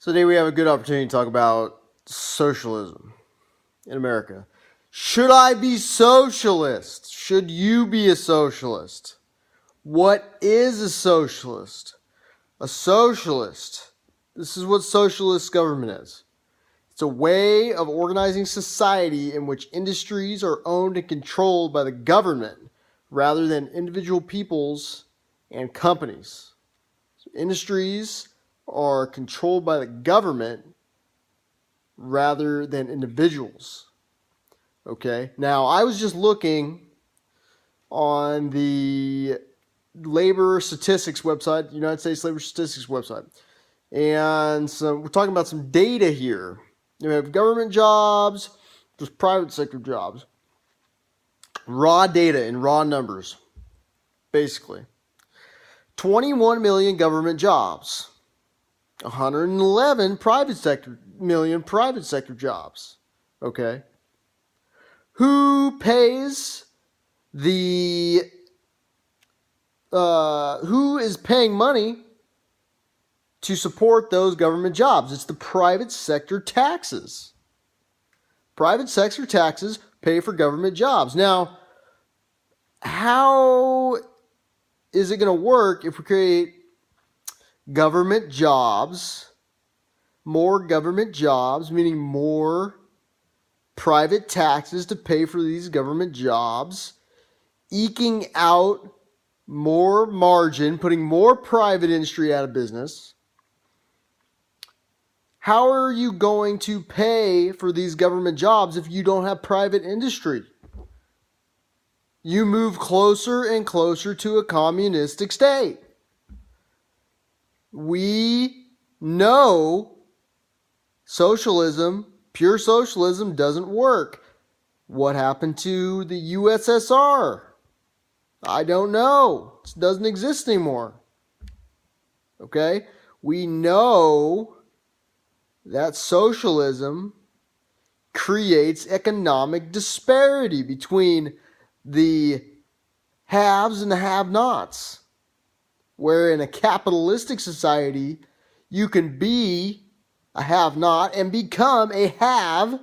So today we have a good opportunity to talk about socialism in America. Should I be socialist? Should you be a socialist? What is a socialist? A socialist, this is what socialist government is. It's a way of organizing society in which industries are owned and controlled by the government rather than individual peoples and companies. So industries are controlled by the government rather than individuals. Okay, now I was just looking on the labor statistics website, United States labor statistics website, and so we're talking about some data here. You have government jobs, there's private sector jobs, raw data in raw numbers, basically. 21 million government jobs, 111 million private sector jobs. Okay. Who pays who is paying money to support those government jobs? It's the private sector taxes. Private sector taxes pay for government jobs. Now, how is it going to work if we create government jobs, more government jobs, meaning more private taxes to pay for these government jobs, eking out more margin, putting more private industry out of business? How are you going to pay for these government jobs if you don't have private industry? You move closer and closer to a communistic state. We know socialism, pure socialism, doesn't work. What happened to the USSR? I don't know. It doesn't exist anymore. Okay? We know that socialism creates economic disparity between the haves and the have-nots. Where in a capitalistic society, you can be a have-not and become a have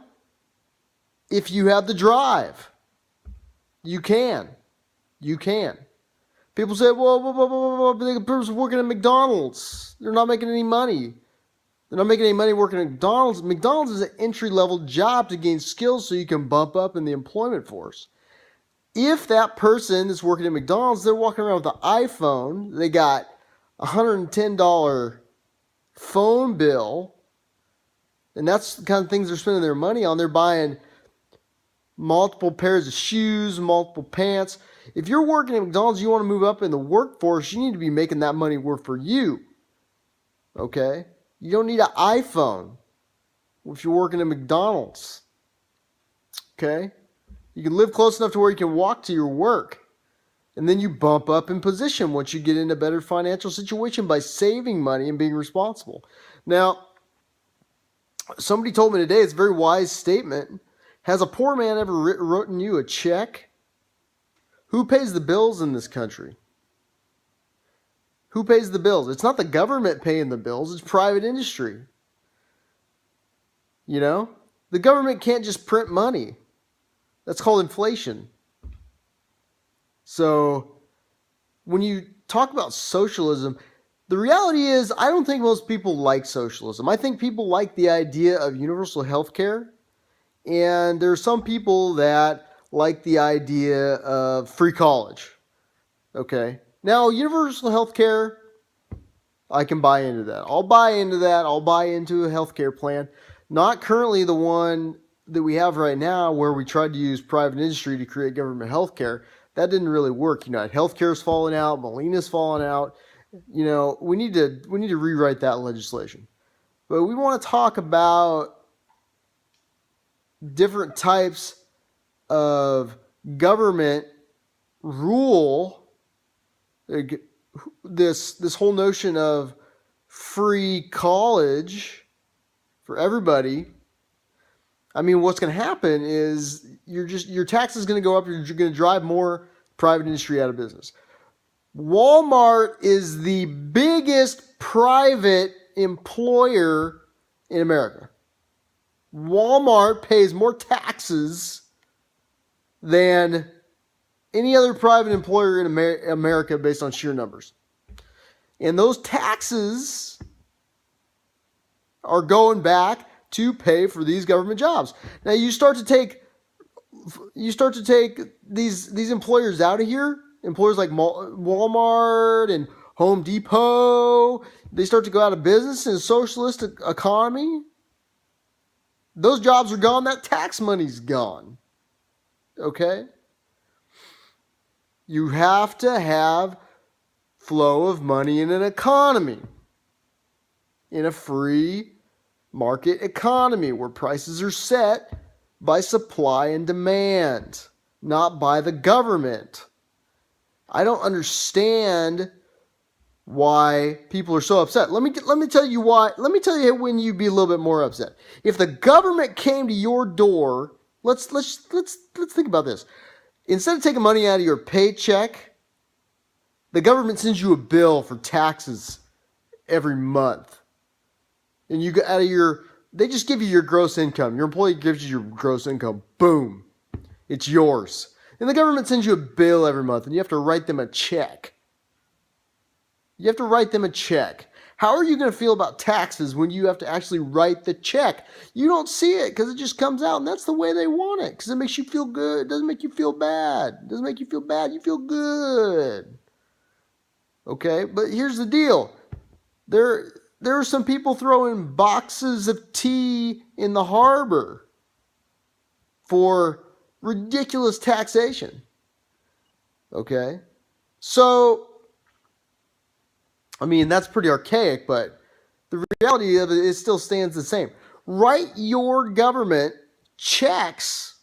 if you have the drive. You can. You can. People say, well, the person's working at McDonald's. They're not making any money. They're not making any money working at McDonald's. McDonald's is an entry-level job to gain skills so you can bump up in the employment force. If that person is working at McDonald's, they're walking around with an iPhone, they got a $110 phone bill, and that's the kind of things they're spending their money on. They're buying multiple pairs of shoes, multiple pants. If you're working at McDonald's, you want to move up in the workforce, you need to be making that money work for you. Okay? You don't need an iPhone if you're working at McDonald's. Okay? You can live close enough to where you can walk to your work. And then you bump up in position once you get in a better financial situation by saving money and being responsible. Now, somebody told me today, it's a very wise statement. Has a poor man ever written you a check? Who pays the bills in this country? Who pays the bills? It's not the government paying the bills. It's private industry. You know? The government can't just print money. That's called inflation. So when you talk about socialism, the reality is I don't think most people like socialism. I think people like the idea of universal health care. And there are some people that like the idea of free college. Okay. Now, universal health care, I can buy into that. I'll buy into that. I'll buy into a health care plan. Not currently the one that we have right now where we tried to use private industry to create government health care. That didn't really work. Healthcare's falling out, Molina's falling out. We need to rewrite that legislation. But we want to talk about different types of government rule. This whole notion of free college for everybody. I mean, what's going to happen is your tax is going to go up. You're going to drive more private industry out of business. Walmart is the biggest private employer in America. Walmart pays more taxes than any other private employer in America based on sheer numbers. And those taxes are going back to pay for these government jobs. Now you start to take these employers out of here, employers like Walmart and Home Depot, they start to go out of business in a socialist economy. Those jobs are gone, that tax money's gone. Okay? You have to have flow of money in an economy. In a free market economy where prices are set by supply and demand, not by the government. I don't understand why people are so upset. Let me tell you why. Let me tell you when you'd be a little bit more upset. If the government came to your door, let's think about this. Instead of taking money out of your paycheck, the government sends you a bill for taxes every month. And you get out of they just give you your gross income. Your employee gives you your gross income. Boom. It's yours. And the government sends you a bill every month and you have to write them a check. You have to write them a check. How are you going to feel about taxes when you have to actually write the check? You don't see it because it just comes out and that's the way they want it because it makes you feel good. It doesn't make you feel bad. It doesn't make you feel bad. You feel good. Okay, but here's the deal. There are some people throwing boxes of tea in the harbor for ridiculous taxation. Okay? So, I mean, that's pretty archaic, but the reality of it still stands the same. Write your government checks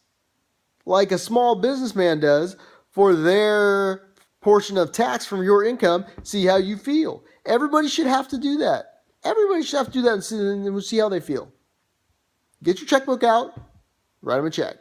like a small businessman does for their portion of tax from your income. See how you feel. Everybody should have to do that. Everybody should have to do that and see how they feel. Get your checkbook out, write them a check.